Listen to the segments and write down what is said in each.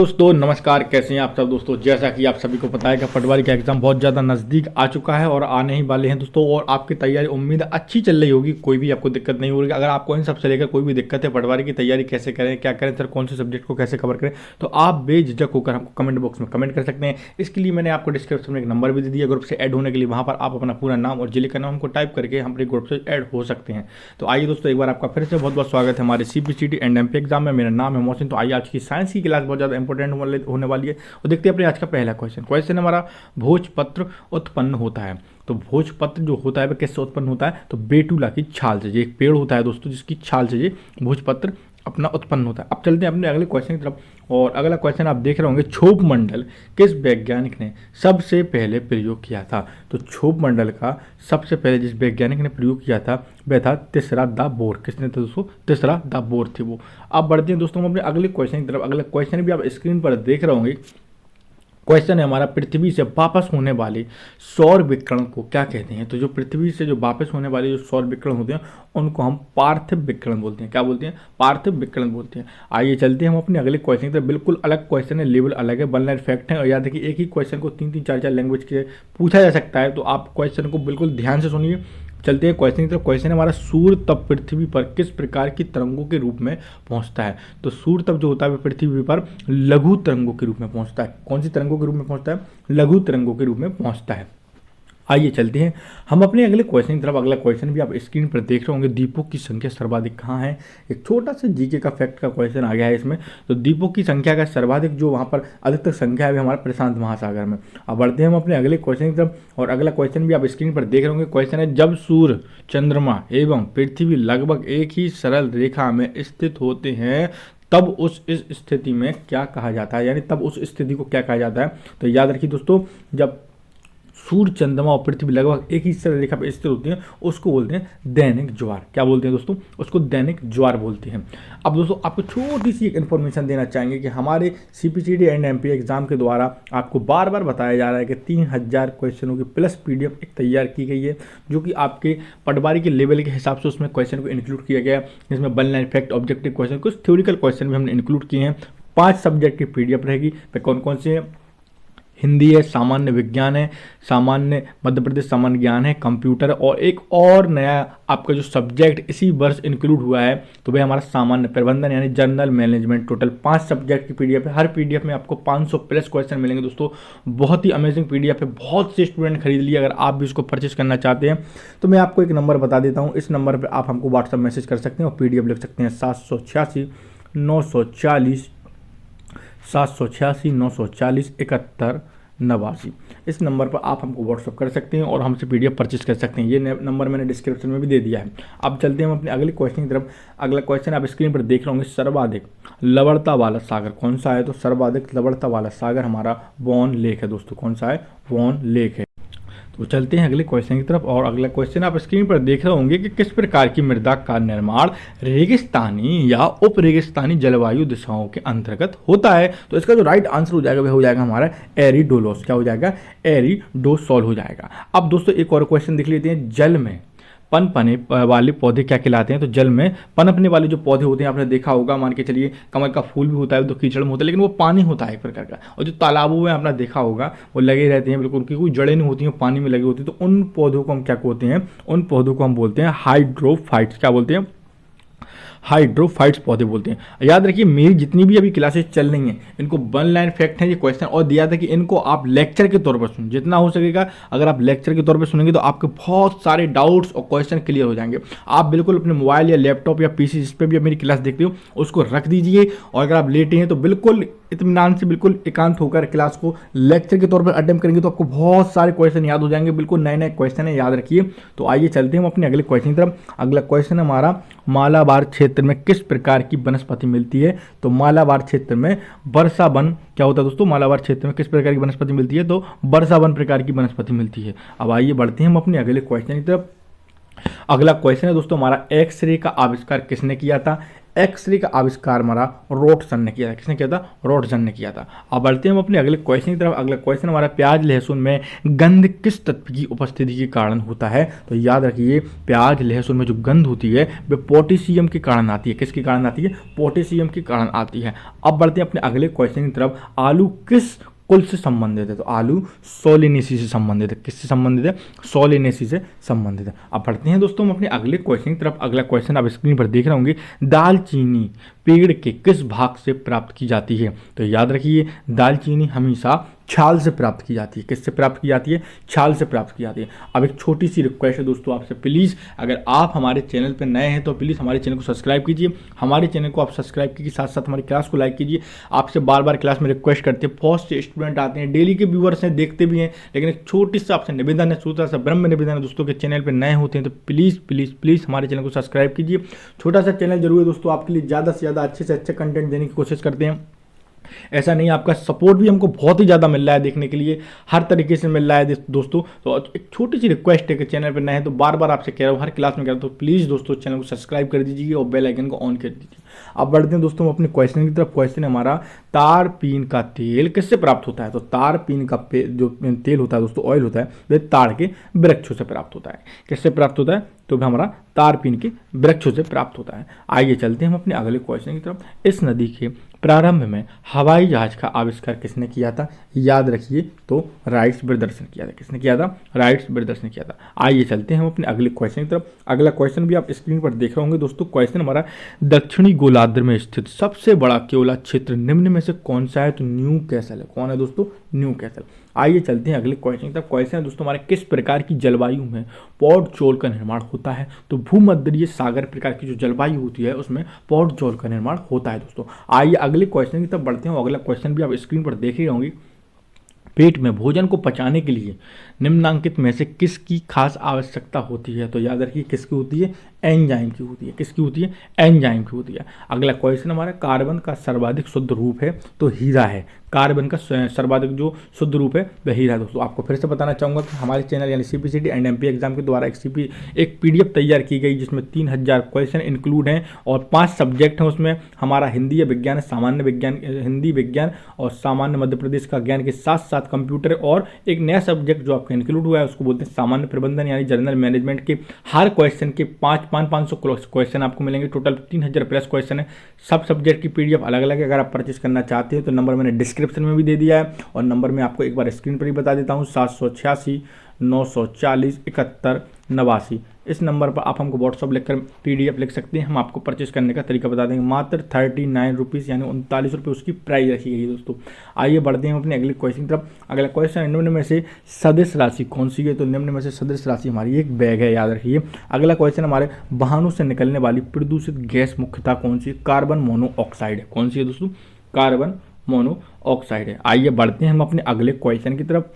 दोस्तों नमस्कार, कैसे हैं आप सब। दोस्तों जैसा कि आप सभी को पता है कि पटवारी का एग्जाम बहुत ज़्यादा नज़दीक आ चुका है और आने ही वाले हैं दोस्तों। और आपकी तैयारी उम्मीद अच्छी चल रही होगी, कोई भी आपको दिक्कत नहीं होगी। अगर आपको इन सबसे लेकर कोई भी दिक्कत है, पटवारी की तैयारी कैसे करें, क्या करें सर, कौन से सब्जेक्ट को कैसे कवर करें, तो आप बेझिझक होकर हमको कमेंट बॉक्स में कमेंट कर सकते हैं। इसके लिए मैंने आपको डिस्क्रिप्शन में एक नंबर भी दे दिया ग्रुप से ऐड होने के लिए। वहाँ पर आप अपना पूरा नाम और जिले का नाम हमको टाइप करके हमारे ग्रुप से ऐड हो सकते हैं। तो आइए दोस्तों, एक बार आपका फिर से बहुत बहुत स्वागत है हमारे CPCT एंड MP एग्जाम में। मेरा नाम है मोहसिन। तो आइए, आज की साइंस की क्लास बहुत ज़्यादा इंपॉर्टेंट होने वाली है। और देखते हैं अपने आज का पहला क्वेश्चन हमारा, भोजपत्र उत्पन्न होता है। तो भोजपत्र जो होता है वह किससे उत्पन्न होता है, तो बेटुला की छाल से। ये एक पेड़ होता है दोस्तों, जिसकी छाल से ये भोजपत्र अपना उत्पन्न होता है। अब चलते हैं अपने अगले क्वेश्चन की तरफ। और अगला क्वेश्चन आप देख रहे होंगे, क्षोभ मंडल किस वैज्ञानिक ने सबसे पहले प्रयोग किया था। तो क्षोभ मंडल का सबसे पहले जिस वैज्ञानिक ने प्रयोग किया था वह था तीसरा दा बोर। किसने था दोस्तों, तीसरा दा बोर थे वो। अब बढ़ते हैं दोस्तों हम अपने अगले क्वेश्चन की तरफ। अगला क्वेश्चन भी आप स्क्रीन पर देख रहे होंगे। क्वेश्चन है हमारा, पृथ्वी से वापस होने वाले सौर विकिरण को क्या कहते हैं। तो जो पृथ्वी से जो वापस होने वाले जो सौर विकिरण होते हैं उनको हम पार्थिव विकिरण बोलते हैं। क्या बोलते हैं, पार्थिव विकिरण बोलते हैं। आइए चलते हैं हम अपने अगले क्वेश्चन की तरफ। बिल्कुल अलग क्वेश्चन है, लेवल अलग है, 1 लाइन फैक्ट है। और याद है कि एक ही क्वेश्चन को 3-3 4-4 लैंग्वेज के पूछा जा सकता है। तो आप क्वेश्चन को बिल्कुल ध्यान से सुनिए। चलते हैं क्वेश्चन की तरफ। क्वेश्चन है हमारा, सूर्य तप पृथ्वी पर किस प्रकार की तरंगों के रूप में पहुंचता है। तो सूर्य तप जो होता है वह पृथ्वी पर लघु तरंगों के रूप में पहुंचता है। कौन सी तरंगों के रूप में पहुंचता है, लघु तरंगों के रूप में पहुंचता है। आइए चलते हैं हम अपने अगले क्वेश्चन की तरफ। अगला क्वेश्चन भी आप स्क्रीन पर देख रहे होंगे, द्वीपों की संख्या सर्वाधिक कहाँ है। एक छोटा सा जीके का फैक्ट का क्वेश्चन आ गया है इसमें। तो द्वीपों की संख्या का सर्वाधिक जो वहाँ पर अधिकतर संख्या है वो हमारा प्रशांत महासागर में। अब बढ़ते हैं हम अपने अगले क्वेश्चन की तरफ। और अगला क्वेश्चन भी आप स्क्रीन पर देख रहे होंगे। क्वेश्चन है, जब सूर्य, चंद्रमा एवं पृथ्वी लगभग एक ही सरल रेखा में स्थित होते हैं तब उस इस स्थिति में क्या कहा जाता है, यानी तब उस स्थिति को क्या कहा जाता है। तो याद रखिए दोस्तों, जब सूर्य, चंद्रमा और पृथ्वी लगभग एक ही सरल रेखा पर स्थित होती हैं उसको बोलते हैं दैनिक ज्वार। क्या बोलते हैं दोस्तों, उसको दैनिक ज्वार बोलते हैं। अब दोस्तों आपको छोटी सी एक इन्फॉर्मेशन देना चाहेंगे कि हमारे CPCT एंड MP एग्जाम के द्वारा आपको बार बार बताया जा रहा है कि 3000 क्वेश्चनों की प्लस PDF एक तैयार की गई है, जो कि आपके पटवारी के लेवल के हिसाब से उसमें क्वेश्चन को इंक्लूड किया गया है। जिसमें 1 लाइन फैक्ट, ऑब्जेक्टिव क्वेश्चन, कुछ थ्योरिकल क्वेश्चन भी हमने इंक्लूड किए हैं। 5 सब्जेक्ट की PDF रहेगी। वे कौन कौन से हैं, हिंदी है, सामान्य विज्ञान है, सामान्य मध्य प्रदेश सामान्य ज्ञान है, कंप्यूटर, और एक और नया आपका जो सब्जेक्ट इसी वर्ष इंक्लूड हुआ है तो वह हमारा सामान्य प्रबंधन यानी जनरल मैनेजमेंट। टोटल 5 सब्जेक्ट की PDF है। हर PDF में आपको 500 प्लस क्वेश्चन मिलेंगे दोस्तों। बहुत ही अमेजिंग PDF है, बहुत से स्टूडेंट खरीद लिए। अगर आप भी इसको परचेस करना चाहते हैं तो मैं आपको एक नंबर बता देता हूँ। इस नंबर पर आप हमको व्हाट्सअप मैसेज कर सकते हैं और PDF लिख सकते हैं 786 940 786 940 71 89। इस नंबर पर आप हमको व्हाट्सअप कर सकते हैं और हमसे PDF परचेस कर सकते हैं। ये नंबर मैंने डिस्क्रिप्शन में भी दे दिया है। अब चलते हैं हम अपने अगले क्वेश्चन की तरफ। अगला क्वेश्चन आप स्क्रीन पर देख रहे होंगे, सर्वाधिक लवणता वाला सागर कौन सा है। तो सर्वाधिक लवणता वाला सागर हमारा वॉन लेक है दोस्तों। कौन सा है, वॉन लेक है। तो चलते हैं अगले क्वेश्चन की तरफ। और अगला क्वेश्चन आप स्क्रीन पर देख रहे होंगे कि किस प्रकार की मृदा का निर्माण रेगिस्तानी या उप रेगिस्तानी जलवायु दिशाओं के अंतर्गत होता है। तो इसका जो राइट आंसर हो जाएगा वह हो जाएगा हमारा एरिडोलोस। क्या हो जाएगा, एरिडोसॉल हो जाएगा। अब दोस्तों एक और क्वेश्चन देख लेते हैं, जल में पनपने वाले पौधे क्या कहलाते हैं। तो जल में पनपने वाले जो पौधे होते हैं, आपने देखा होगा, मान के चलिए कमल का फूल भी होता है तो कीचड़ में होता है, लेकिन वो पानी होता है एक प्रकार का। और जो तालाबों में आपने देखा होगा वो लगे रहते हैं, बिल्कुल उनकी कोई जड़ें नहीं होती हैं, पानी में लगे होती हैं। तो उन पौधों को हम क्या कहते हैं, उन पौधों को हम बोलते हैं हाइड्रोफाइट्स। क्या बोलते हैं, हाइड्रोफाइट्स पौधे बोलते हैं। याद रखिए, मेरी जितनी भी अभी क्लासेस चल रही हैं इनको 1 लाइन फैक्ट है ये क्वेश्चन, और दिया था कि इनको आप लेक्चर के तौर पर सुन, जितना हो सकेगा। अगर आप लेक्चर के तौर पर सुनेंगे तो आपके बहुत सारे डाउट्स और क्वेश्चन क्लियर हो जाएंगे। आप बिल्कुल अपने मोबाइल या लैपटॉप या PC जिस पर भी आप मेरी क्लास देखते हो उसको रख दीजिए, और अगर आप लेटे हैं तो बिल्कुल इत्मीनान से, बिल्कुल एकांत होकर क्लास को लेक्चर के तौर पर अटेम्प्ट करेंगे तो आपको बहुत सारे क्वेश्चन याद हो जाएंगे। बिल्कुल नए नए क्वेश्चन है, याद रखिए। तो आइए चलते हैं हम अपने अगले क्वेश्चन की तरफ। अगला क्वेश्चन हमारा, मालाबार क्षेत्र में किस प्रकार की वनस्पति मिलती है। तो मालाबार क्षेत्र में वर्षा वन क्या होता है दोस्तों, मालाबार क्षेत्र में किस प्रकार की वनस्पति मिलती है। तो वर्षा वन प्रकार की वनस्पति मिलती है। अब आइए बढ़ते हैं हम अपने अगले क्वेश्चन की तरफ। अगला क्वेश्चन है दोस्तों हमारा, एक्सरे का आविष्कार किसने किया था। एक्सरे का आविष्कार हमारा रोटसन ने किया था। किसने किया था? रोटसन ने किया था। अब बढ़ते हैं हम अपने अगले क्वेश्चन की तरफ। अगला क्वेश्चन हमारा, प्याज लहसुन में गंध किस तत्व की उपस्थिति के कारण होता है? तो याद रखिए, प्याज लहसुन में जो गंध होती है वह पोटेशियम के कारण आती है। किसके कारण आती है? पोटेशियम के कारण आती है। अब बढ़ते हैं अपने अगले क्वेश्चन की तरफ। आलू किस कुल से संबंधित है? तो आलू सोलेनेसी से संबंधित है। किससे संबंधित है? सोलेनेसी से संबंधित है। अब बढ़ते हैं दोस्तों हम अपने अगले क्वेश्चन की तरफ। अगला क्वेश्चन आप स्क्रीन पर देख रहे होंगे, दालचीनी पेड़ के किस भाग से प्राप्त की जाती है? तो याद रखिए, दालचीनी हमेशा छाल से प्राप्त की जाती है। किससे प्राप्त की जाती है? छाल से प्राप्त की जाती है। अब एक छोटी सी रिक्वेस्ट है दोस्तों आपसे, प्लीज़ अगर आप हमारे चैनल पर नए हैं तो प्लीज़ हमारे चैनल को सब्सक्राइब कीजिए। हमारे चैनल को आप सब्सक्राइब कीजिए, साथ साथ हमारी क्लास को लाइक कीजिए। आपसे बार बार क्लास में रिक्वेस्ट करते हैं, बहुत से स्टूडेंट आते हैं, डेली के व्यूअर्स हैं, देखते भी हैं, लेकिन एक छोटी सा आपसे निवेदन है, छोटा सा ब्रह्म निवेदन है दोस्तों के चैनल पर नए होते हैं तो प्लीज़ प्लीज़ प्लीज़ हमारे चैनल को सब्सक्राइब कीजिए। छोटा सा चैनल जरूर है दोस्तों, आपके लिए ज़्यादा से ज़्यादा अच्छे से अच्छे कंटेंट देने की कोशिश करते हैं। ऐसा नहीं, आपका सपोर्ट भी हमको बहुत ही ज़्यादा मिल रहा है, देखने के लिए हर तरीके से मिल रहा है दोस्तों। तो एक छोटी सी रिक्वेस्ट है कि चैनल पर नए हैं तो बार बार आपसे कह रहा हूँ, हर क्लास में कह रहा हूँ, तो प्लीज़ दोस्तों चैनल को सब्सक्राइब कर दीजिए और बेल आइकन को ऑन कर दीजिए। अब बढ़ते हैं दोस्तों अपने क्वेश्चन की तरफ। क्वेश्चन हमारा, तारपीन का तेल किससे प्राप्त होता है? तो तारपीन का जो तेल होता है दोस्तों, ऑयल होता है, वह ताड़ के वृक्षों से प्राप्त होता है। किससे प्राप्त होता है? तो हमारा तारपीन के वृक्षों से प्राप्त होता है। आइए चलते हैं हम अपने अगले क्वेश्चन की तरफ। इस नदी के प्रारंभ में हवाई जहाज का आविष्कार किसने किया था? याद रखिए, तो राइट्स ब्रदर्स ने किया था। किसने किया था? राइट्स ब्रदर्स ने किया था। आइए चलते हैं हम अपने अगले क्वेश्चन की तरफ। अगला क्वेश्चन भी आप स्क्रीन पर देख रहे होंगे दोस्तों। क्वेश्चन हमारा, दक्षिणी गोलार्ध में स्थित सबसे बड़ा केवला क्षेत्र निम्न में से कौन सा है? तो न्यू कैसल है। कौन है दोस्तों? New castle. आइए चलते हैं अगले क्वेश्चन की तरफ। क्वेश्चन है दोस्तों हमारे, किस प्रकार की जलवायु में पौध चोल का निर्माण होता है? तो भूमध्यरीय सागर प्रकार की जो जलवायु होती है उसमें पौध चोल का निर्माण होता है दोस्तों। आइए अगले क्वेश्चन की तरफ बढ़ते हैं। अगला क्वेश्चन भी आप स्क्रीन पर देख ही होंगे, पेट में भोजन को पचाने के लिए निम्नांकित में से किसकी खास आवश्यकता होती है? तो याद रखिए, किसकी होती है? एंजाइम की होती है। किसकी होती है? एंजाइम की होती है। अगला क्वेश्चन हमारा, कार्बन का सर्वाधिक शुद्ध रूप है? तो हीरा है। कार्बन का सर्वाधिक जो शुद्ध रूप है वह हीरा है दोस्तों। आपको फिर से बताना चाहूँगा कि हमारे चैनल यानी CPCT एंड MP एग्जाम के द्वारा एक PDF तैयार की गई जिसमें 3000 क्वेश्चन इंक्लूड हैं और 5 सब्जेक्ट हैं उसमें। हमारा हिंदी या विज्ञान, सामान्य विज्ञान, हिंदी विज्ञान और सामान्य मध्य प्रदेश का ज्ञान के साथ साथ कंप्यूटर, और एक नया सब्जेक्ट जो आपका इंक्लूड हुआ है उसको बोलते हैं सामान्य प्रबंधन यानी जनरल मैनेजमेंट के। हर क्वेश्चन के 500 क्वेश्चन आपको मिलेंगे। टोटल 3000 प्लस क्वेश्चन है। सब सब्जेक्ट की PDF अलग अलग है। अगर आप परचेस करना चाहते हैं तो नंबर मैंने डिस्क्रिप्शन में भी दे दिया है और नंबर मैं आपको एक बार स्क्रीन पर ही बता देता हूँ, 786 940 71 89। इस नंबर पर आप हमको व्हाट्सअप लिखकर PDF लिख सकते हैं, हम आपको परचेस करने का तरीका बता देंगे। मात्र 39 रुपीज़ यानी 39 रुपये उसकी प्राइस रखी गई है दोस्तों। आइए बढ़ते हैं अपने अगले क्वेश्चन की तरफ। अगला क्वेश्चन, निम्न में से सदिश राशि कौन सी है? तो निम्न में से सदिश राशि हमारी एक बैग है, याद रखिए। अगला क्वेश्चन हमारे, वाहनों से निकलने वाली प्रदूषित गैस मुख्यतः कौन सी? कार्बन मोनोऑक्साइड है। कौन सी है दोस्तों? कार्बन मोनोऑक्साइड है। आइए बढ़ते हैं हम अपने अगले क्वेश्चन की तरफ।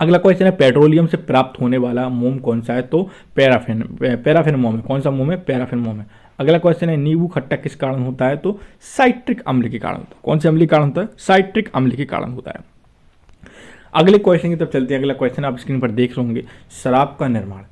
अगला क्वेश्चन है, पेट्रोलियम से प्राप्त होने वाला मोम कौन सा है? तो पैराफिन। पैराफिन मोम है। कौन सा मोम है? पैराफिन मोम है। अगला क्वेश्चन है, नींबू खट्टा किस कारण होता है? तो साइट्रिक अम्ल के कारण होता है। कौन से अम्ल के कारण होता है? साइट्रिक अम्ल के कारण होता है। अगले क्वेश्चन की तरफ चलते हैं। अगला क्वेश्चन आप स्क्रीन पर देख रहे होंगे, शराब का निर्माण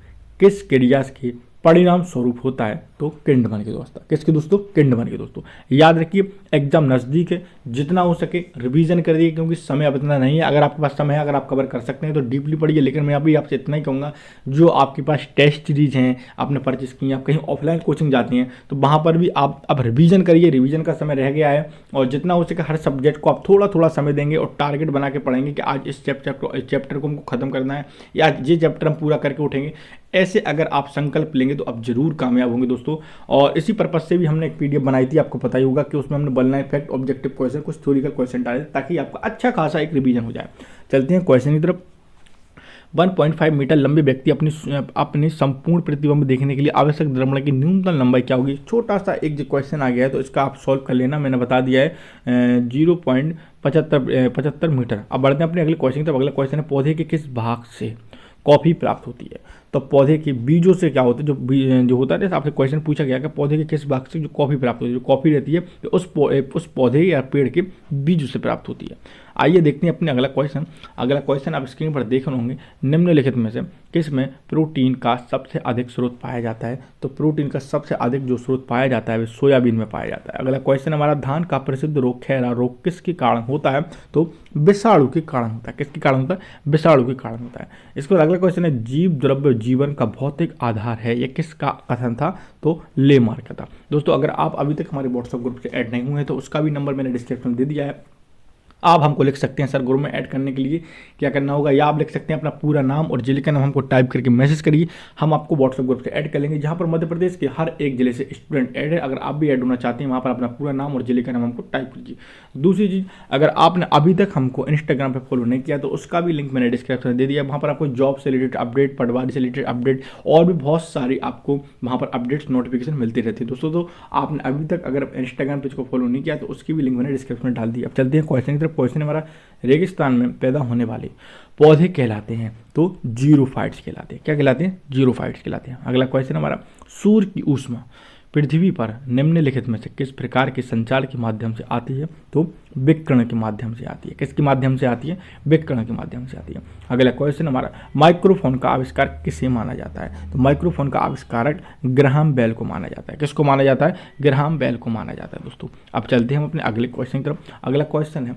किस क्रिया के परिणाम स्वरूप होता है? तो किंडमन की दोस्तों। किसके दोस्तों? किंडमन के दोस्तों। याद रखिए, एग्जाम नज़दीक है, जितना हो सके रिवीजन करिए क्योंकि समय अब इतना नहीं है। अगर आपके पास समय है, अगर आप कवर कर सकते हैं तो डीपली पढ़िए, लेकिन मैं अभी आपसे इतना ही कहूँगा, जो आपके पास टेस्ट सीरीज हैं आपने परचेस की हैं, आप कहीं ऑफलाइन कोचिंग जाती हैं तो वहाँ पर भी आप अब रिवीजन करिए। रिवीजन का समय रह गया है और जितना हो सके हर सब्जेक्ट को आप थोड़ा थोड़ा समय देंगे और टारगेट बना के पढ़ेंगे कि आज इस चैप्टर को हमको खत्म करना है या ये चैप्टर हम पूरा करके उठेंगे। ऐसे अगर आप संकल्प लेंगे तो आप जरूर कामयाब होंगे दोस्तों। और इसी पर्पज से भी हमने एक PDF बनाई थी, आपको पता ही होगा कि उसमें हमने बलना इफेक्ट, ऑब्जेक्टिव क्वेश्चन, कुछ थ्योरिकल क्वेश्चन डाले ताकि आपका अच्छा खासा एक रिवीजन हो जाए। चलते हैं क्वेश्चन की तरफ। 1.5 मीटर लंबे व्यक्ति अपनी संपूर्ण प्रतिबिंब देखने के लिए आवश्यक द्रव्यमान की न्यूनतम लंबाई क्या होगी? छोटा सा एक जो क्वेश्चन आ गया है तो इसका आप सॉल्व कर लेना, मैंने बता दिया है 0.75 मीटर। अब बढ़ते हैं अपने अगले क्वेश्चन की तरफ। अगला क्वेश्चन है, पौधे के किस भाग से कॉफी प्राप्त होती है? तो पौधे के बीजों से क्या होता है, जो होता है, जैसे आपसे क्वेश्चन पूछा गया कि पौधे के किस भाग से जो कॉफी प्राप्त होती है, जो कॉफी रहती है तो उस पौधे या पेड़ के बीजों से प्राप्त होती है। आइए देखते हैं अपने अगला क्वेश्चन आप स्क्रीन पर देख रहे होंगे, निम्नलिखित में से किस में प्रोटीन का सबसे अधिक स्रोत पाया जाता है। तो प्रोटीन का सबसे अधिक जो स्रोत पाया जाता है वह सोयाबीन में पाया जाता है। अगला क्वेश्चन हमारा, धान का प्रसिद्ध रोग खैरा रोग किसके कारण होता है। तो विषाणु के कारण होता है। किसके कारण होता है, विषाणु के कारण होता है। इसके बाद अगला क्वेश्चन है, जीव द्रव्य जीवन का भौतिक आधार है, यह किसका कथन था। तो लेमार्क का था। दोस्तों अगर आप अभी तक हमारे व्हाट्सएप ग्रुप से ऐड नहीं हुए हैं तो उसका भी नंबर मैंने डिस्क्रिप्शन में दे दिया है। आप हमको लिख सकते हैं सर ग्रुप में ऐड करने के लिए क्या करना होगा, या आप लिख सकते हैं अपना पूरा नाम और जिले का नाम हमको टाइप करके मैसेज करिए, हम आपको व्हाट्सएप ग्रुप से ऐड कर लेंगे, जहां पर मध्य प्रदेश के हर एक जिले से स्टूडेंट ऐड है। अगर आप भी ऐड होना चाहते हैं वहां पर अपना पूरा नाम और जिले का नाम हमको टाइप कीजिए। दूसरी चीज़, अगर आपने अभी तक हमको इंस्टाग्राम पर फॉलो नहीं किया तो उसका भी लिंक मैंने डिस्क्रिप्शन में दे दिया। वहाँ पर आपको जॉब से रिलेटेड अपडेट, पटवारी से रिलेटेड अपडेट और भी बहुत सारी आपको वहाँ पर अपडेट्स नोटिफिकेशन मिलती रहती है। दोस्तों तो आपने अभी तक अगर इंस्टाग्राम पेज को फॉलो नहीं किया तो उसकी भी लिंक मैंने डिस्क्रिप्शन में डाल दी। अब चलते हैं क्वेश्चन की तरफ। क्वेश्चन हमारा, रेगिस्तान में पैदा होने वाले पौधे कहलाते हैं तो जीरोफाइट्स कहलाते हैं। क्या कहलाते हैं, जीरोफाइट्स कहलाते हैं। अगला क्वेश्चन हमारा, सूर्य की ऊष्मा पृथ्वी पर निम्नलिखित में से किस प्रकार के संचार के माध्यम से आती है। तो विकिरण के माध्यम से आती है। किसके माध्यम से आती है, विकिरण के माध्यम से आती है। अगला क्वेश्चन हमारा, माइक्रोफोन का आविष्कार किसे माना जाता है। तो माइक्रोफोन का आविष्कारक ग्राहम बेल को माना जाता है। किसको माना जाता है, ग्राहम बेल को माना जाता है। दोस्तों अब चलते हैं हम अपने अगले क्वेश्चन की तरफ। अगला क्वेश्चन है,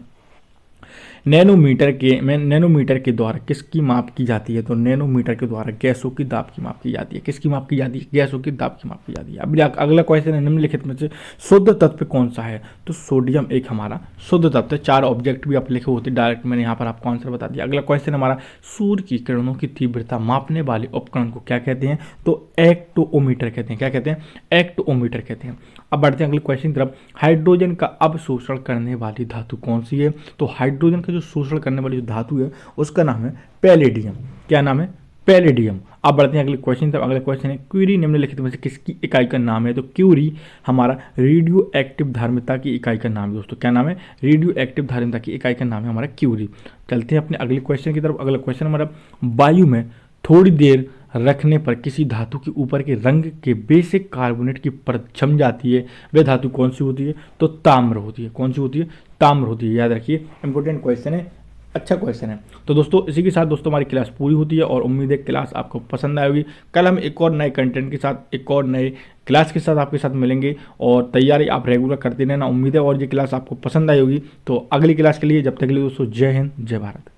नैनोमीटर के द्वारा किसकी माप की जाती है। तो नैनोमीटर के द्वारा गैसों की दाब की माप की जाती है। किसकी माप की जाती है, गैसों की दाब की माप की जाती है। अब अगला क्वेश्चन है, निम्नलिखित में से शुद्ध तत्व कौन सा है। तो सोडियम एक हमारा शुद्ध तत्व है। 4 ऑब्जेक्ट भी आप लिखे होते डायरेक्ट, मैंने यहाँ पर आपको आंसर बता दिया। अगला क्वेश्चन हमारा, सूर्य की किरणों की तीव्रता मापने वाले उपकरण को क्या कहते हैं। तो एक्टोमीटर कहते हैं। क्या कहते हैं, एक्टोमीटर कहते हैं। अब बढ़ते हैं अगले क्वेश्चन की तरफ। हाइड्रोजन का अवशोषण करने वाली धातु कौन सी है। तो हाइड्रोजन का जो शोषण करने वाली जो धातु है उसका नाम है पैलेडियम। क्या नाम है, पैलेडियम। अब बढ़ते हैं अगले क्वेश्चन तक। अगला क्वेश्चन है, क्यूरी निम्नलिखित में से किसकी इकाई का नाम है। तो क्यूरी हमारा रेडियो एक्टिव धारिता की इकाई का नाम है। दोस्तों क्या नाम है, रेडियो एक्टिव धारिता की इकाई का नाम है हमारा क्यूरी। चलते हैं अपने अगले क्वेश्चन की तरफ। अगला क्वेश्चन हमारा, वायु में थोड़ी देर रखने पर किसी धातु के ऊपर के रंग के बेसिक कार्बोनेट की परत जम जाती है, वह धातु कौन सी होती है। तो ताम्र होती है। कौन सी होती है, ताम्र होती है। याद रखिए, इंपॉर्टेंट क्वेश्चन है, अच्छा क्वेश्चन है। तो दोस्तों इसी के साथ दोस्तों हमारी क्लास पूरी होती है और उम्मीद है क्लास आपको पसंद आएगी। कल हम एक और नए कंटेंट के साथ, एक और नए क्लास के साथ आपके साथ मिलेंगे और तैयारी आप रेगुलर करते रहना। उम्मीद है और ये क्लास आपको पसंद आई होगी। तो अगली क्लास के लिए जब तक के लिए दोस्तों, जय हिंद, जय भारत।